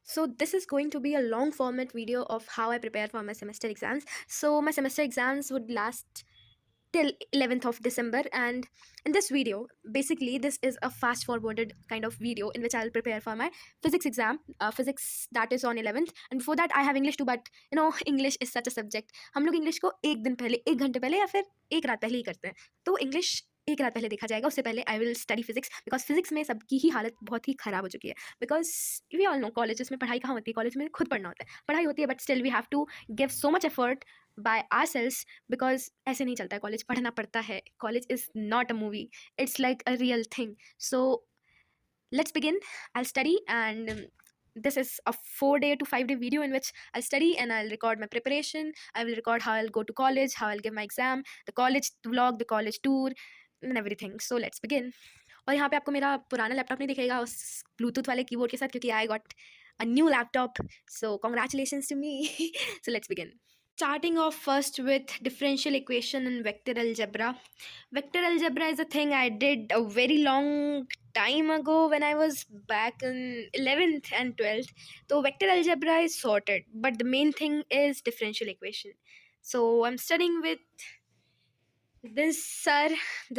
So this is going to be a long format video of how I prepare for my semester exams. So my semester exams would last till 11th of December, and in this video basically this is a fast forwarded kind of video in which I'll prepare for my physics exam, physics that is on 11th, and before that I have English too, but English is such a subject, हम लोग English को एक दिन पहले, एक घंटे पहले या फिर एक रात पहले ही करते हैं, तो इंग्लिश एक रात पहले देखा जाएगा, उससे पहले I will study physics because physics में सबकी ही हालत बहुत ही ख़राब हो चुकी है, because we all know colleges में पढ़ाई कहाँ होती है, कॉलेज में खुद पढ़ना होता है, पढ़ाई होती है but still we have to give so much effort by ourselves, because ऐसे नहीं चलता है, कॉलेज पढ़ना पड़ता है, college is not a movie, it's like a real thing. So let's begin. I'll study, and this is a 4-day to 5-day video in which I'll study and I'll record my preparation. I will record how I'll go to college, how I'll give my exam, the college vlog, the college tour, and everything. So let's begin. और यहाँ पे आपको मेरा पुराना laptop नहीं दिखेगा उस Bluetooth वाले कीबोर्ड के साथ, क्योंकि I got a new laptop, so congratulations to me. So let's begin. Starting off first with differential equation and vector algebra. Vector algebra is a thing I did a very long time ago when I was back in 11th and 12th. So vector algebra is sorted, but the main thing is differential equation. So I'm studying with this sir.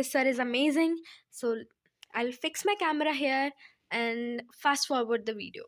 This sir is amazing. So I'll fix my camera here and fast forward the video.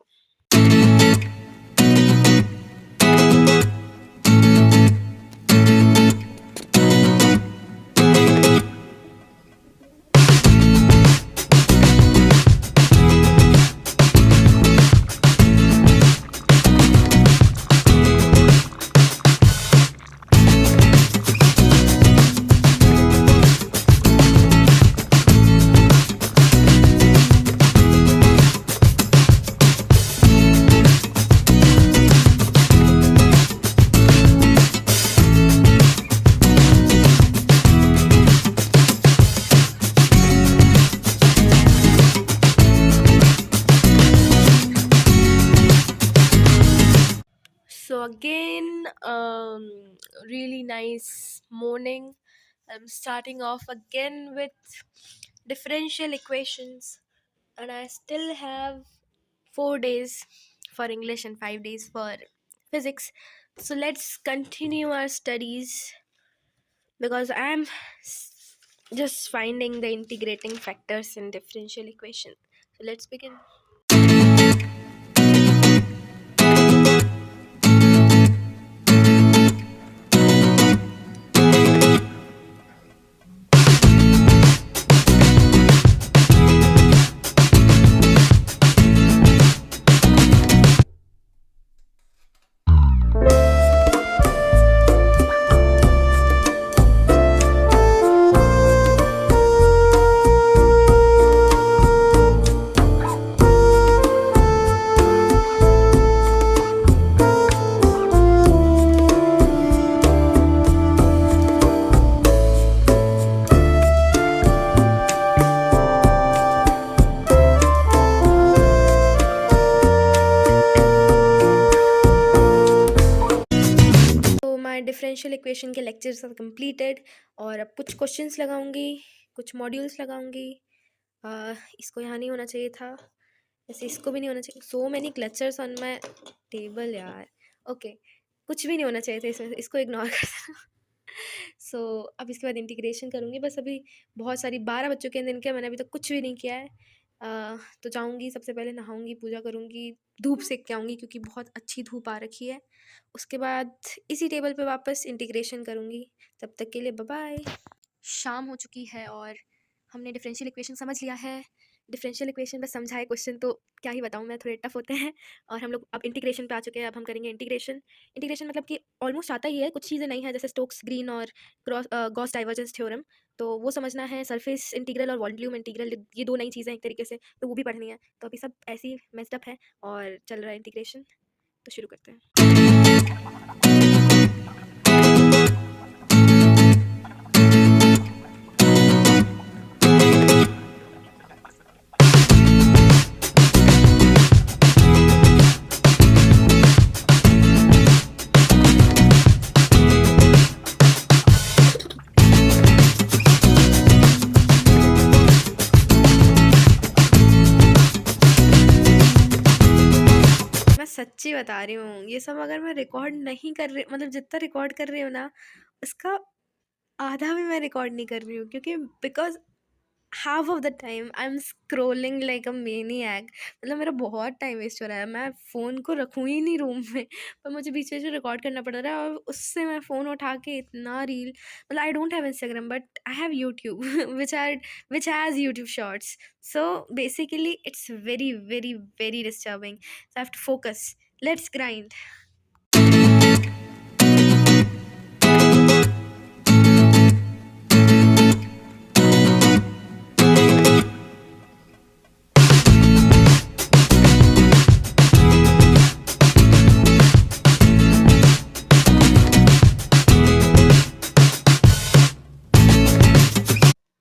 So again, really nice morning. I'm starting off again with differential equations, and I still have 4 days for English and 5 days for physics. So let's continue our studies, because I'm just finding the integrating factors in differential equation. So let's begin. Differential equation के lectures are completed, और अब कुछ questions लगाऊंगी, कुछ modules लगाऊंगी. इसको यहाँ नहीं होना चाहिए था, ऐसे इसको भी नहीं होना चाहिए. So many clutchers on my table यार. ओके, कुछ भी नहीं होना चाहिए था इसमें, इसको इग्नोर कर देना. सो अब इसके बाद इंटीग्रेशन करूँगी. बस अभी बहुत सारी 12 बज चुके हैं दिन के, मैंने अभी तक कुछ भी नहीं किया है. तो जाऊँगी, सबसे पहले नहाऊँगी, पूजा करूँगी, धूप सेक के आऊँगी क्योंकि बहुत अच्छी धूप आ रखी है. उसके बाद इसी टेबल पे वापस इंटीग्रेशन करूँगी. तब तक के लिए बाय बाय. शाम हो चुकी है और हमने डिफरेंशियल इक्वेशन समझ लिया है. डिफरेंशियल इक्वेशन बस समझाए, क्वेश्चन तो क्या ही बताऊँ मैं, थोड़े टफ होते हैं. और हम लोग अब इंटीग्रेशन पे आ चुके हैं. अब हम करेंगे इंटीग्रेशन. इंटीग्रेशन मतलब कि ऑलमोस्ट आता ही है, कुछ चीज़ें नहीं है, जैसे स्टोक्स ग्रीन और गॉस डाइवर्जेंस थ्योरम, तो वो समझना है. सरफेस इंटीग्रल और वॉल्यूम इंटीग्रल, ये 2 नई चीज़ें एक तरीके से, तो वो भी पढ़नी है. तो अभी सब ऐसे ही मेस्ड अप है और चल रहा है इंटीग्रेशन. तो शुरू करते हैं. सच्ची बता रही हूँ, ये सब अगर मैं रिकॉर्ड नहीं कर रही, मतलब जितना रिकॉर्ड कर रही हूँ ना, उसका आधा भी मैं रिकॉर्ड नहीं कर रही हूँ, क्योंकि because half of the time I am scrolling like a maniac. मतलब मेरा बहुत टाइम वेस्ट हो रहा है, मैं फ़ोन को रखूँ ही नहीं रूम में, पर मुझे बीच बीच में रिकॉर्ड करना पड़ रहा है, और उससे मैं फ़ोन उठा के इतना रील, मतलब I don't have Instagram but I have YouTube which has YouTube shorts. So basically it's very very very disturbing, so I have to focus. Let's grind.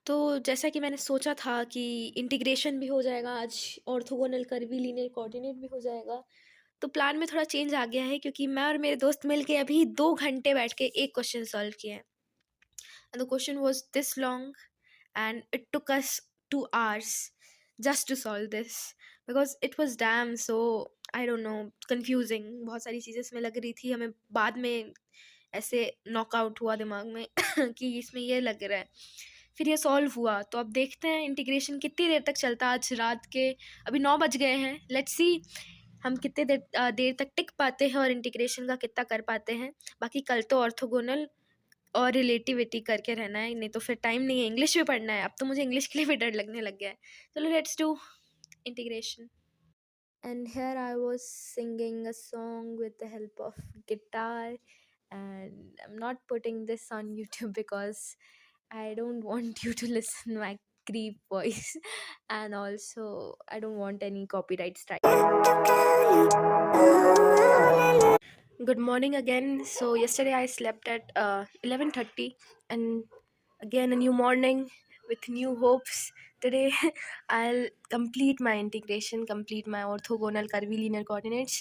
तो जैसा कि मैंने सोचा था कि इंटीग्रेशन भी हो जाएगा आज, ऑर्थोगोनल कर्वीलिनियर कोऑर्डिनेट भी हो जाएगा, तो प्लान में थोड़ा चेंज आ गया है, क्योंकि मैं और मेरे दोस्त मिलके अभी 2 घंटे बैठ के एक क्वेश्चन सॉल्व किए हैं। And the question was this long and it took us 2 hours just to solve this, because it was damn so, I don't know, confusing. बहुत सारी चीज़ें इसमें लग रही थी, हमें बाद में ऐसे नॉकआउट हुआ दिमाग में कि इसमें ये लग रहा है। फिर ये सॉल्व हुआ, तो अब देखते हैं इंटीग्रेशन कितनी देर तक चलता है। आज रात के अभी 9 बज गए हैं, लेट्स सी हम कितने देर तक टिक पाते हैं और इंटीग्रेशन का कितना कर पाते हैं। बाकी कल तो ऑर्थोगोनल और रिलेटिविटी करके रहना है, नहीं तो फिर टाइम नहीं है, इंग्लिश भी पढ़ना है। अब तो मुझे इंग्लिश के लिए भी डर लगने लग गया है। चलो let's do integration. And here I was singing a song with the help of guitar, and I'm not putting this on YouTube because I don't want you to listen my creep voice, and also I don't want any copyright strike. Good morning again. So yesterday I slept at 11:30, and again a new morning with new hopes. Today I'll complete my integration, complete my orthogonal curvilinear coordinates,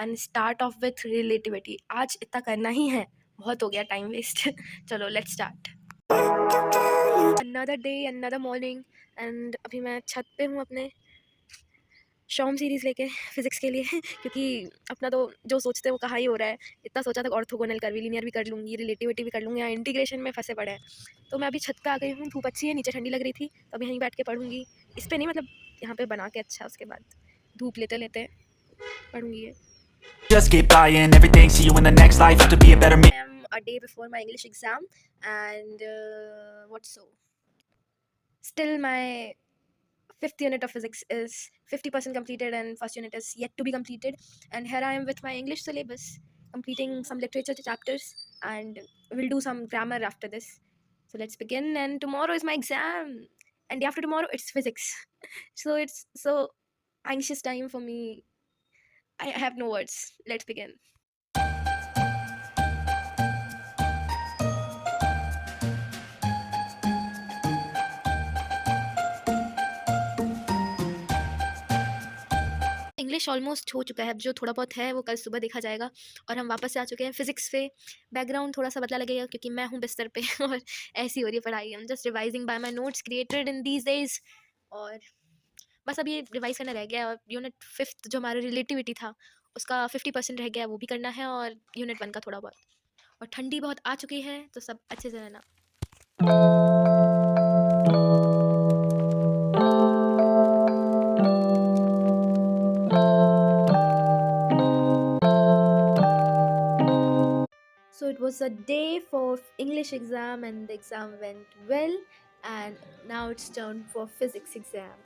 and start off with relativity. आज इतना करना ही है, बहुत हो गया time waste. चलो let's start. Another day, another morning, and अभी मैं छत पे हूँ अपने, शॉर्म सीरीज़ लेके फिज़िक्स के लिए क्योंकि अपना तो जो सोचते हैं वो कहाँ ही हो रहा है। इतना सोचा था ऑर्थोगोनल कर्वीलिनियर भी कर लूँगी, रिलेटिविटी भी कर लूँगी, यहाँ इंटीग्रेशन में फँसे पड़े हैं। तो मैं अभी छत पे आ गई हूँ, धूप अच्छी है, नीचे ठंडी लग रही थी, तो अब यहीं बैठ के पढ़ूँगी। इस पे नहीं, मतलब यहाँ पे बना के अच्छा, उसके बाद धूप लेते-लेते पढ़ूँगी ये। Just keep buying everything, see you in the next life, have to be a better man. I am a day before my English exam, and still my fifth unit of physics is 50% completed, and first unit is yet to be completed. And here I am with my English syllabus, completing some literature chapters, and we'll do some grammar after this. So let's begin. And tomorrow is my exam, and day after tomorrow it's physics. So it's so anxious time for me. I have no words. Let's begin. English almost हो चुका है, अब जो थोड़ा बहुत है वो कल सुबह देखा जाएगा, और हम वापस से आ चुके हैं फिजिक्स पे। बैकग्राउंड थोड़ा सा बदला लगेगा क्योंकि मैं हूँ बिस्तर पे और ऐसी हो रही है पढ़ाई। हम just revising bye my notes created in these days, और बस अब ये रिवाइज करना रह गया। और यूनिट 5th जो हमारा रिलेटिविटी था उसका 50% रह गया, वो भी करना है, और यूनिट 1 का थोड़ा बहुत। और ठंडी बहुत आ चुकी है, तो सब अच्छे से रहना। So it was a day for English exam, and the exam went well, and now it's turn for physics exam.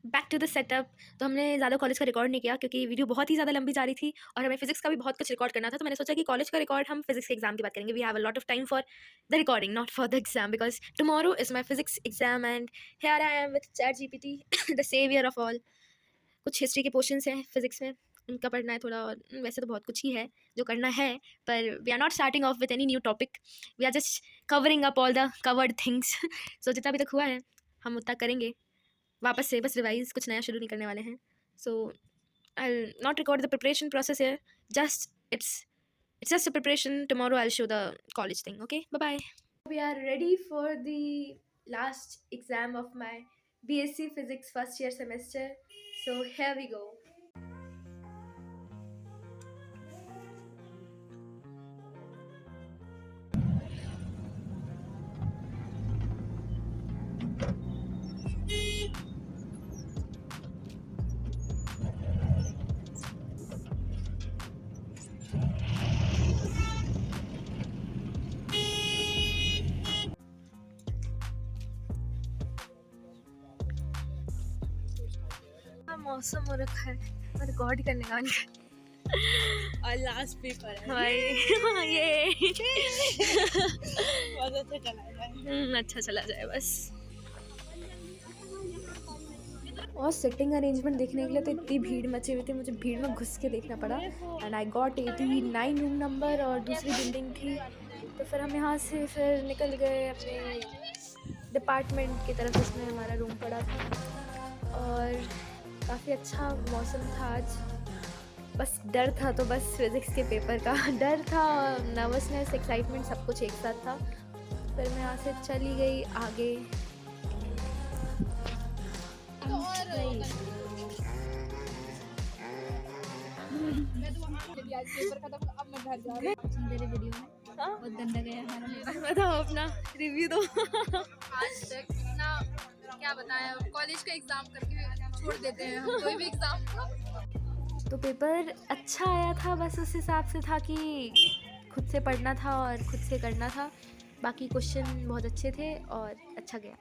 Back to the setup. तो हमने ज़्यादा कॉलेज का रिकॉर्ड नहीं किया क्योंकि वीडियो बहुत ही ज़्यादा लंबी जा रही थी, और हमें फिजिक्स का भी बहुत कुछ रिकॉर्ड करना था। तो मैंने सोचा कि कॉलेज का रिकॉर्ड हम फिजिक्स के एग्जाम की बात करेंगे। We have a lot of time for the recording, not for the exam, because tomorrow is my physics exam, and here I am with ChatGPT, the saviour of all. कुछ history के portions हैं physics में, उनका पढ़ना है थोड़ा, और वैसे तो बहुत कुछ ही है जो करना है, पर we are not starting off with any new topic, we are just covering up all the covered things. So जितना अभी तक हुआ है हम उतना करेंगे वापस से, बस रिवाइज, कुछ नया शुरू नहीं करने वाले हैं। So I not record the preparation process है, just it's just a preparation. Tomorrow I'll show the college thing. Okay, bye bye. We are ready for the last exam of my BSc Physics first year semester. So here we go. मौसम हो रखा है और record करने का मन और last paper है भाई ये बहुत अच्छा चला है। अच्छा चला जाए बस। और सिटिंग अरेंजमेंट देखने के लिए तो इतनी भीड़ मची हुई थी, मुझे भीड़ में घुस के देखना पड़ा। And I got 89 room number और दूसरी बिल्डिंग थी। तो फिर हम यहाँ से फिर निकल गए अपने डिपार्टमेंट की तरफ जिसमें हमारा रूम पड़ा था। और काफ़ी अच्छा मौसम था आज। बस डर था, तो बस फिज़िक्स के पेपर का डर था, नर्वसनेस, एक्साइटमेंट सब कुछ एक साथ था। फिर मैं यहाँ से चली गई आगे। मेरे वीडियो में बहुत गंदा गया हमारा पेपर। बताओ अपना रिव्यू दो। आज तक इतना क्या बताया, कॉलेज का एग्जाम करके छोड़ देते हैं हम कोई भी एग्जाम। तो पेपर अच्छा आया था, बस उस हिसाब से था कि खुद से पढ़ना था और खुद से करना था। बाकी क्वेश्चन बहुत अच्छे थे और अच्छा गया।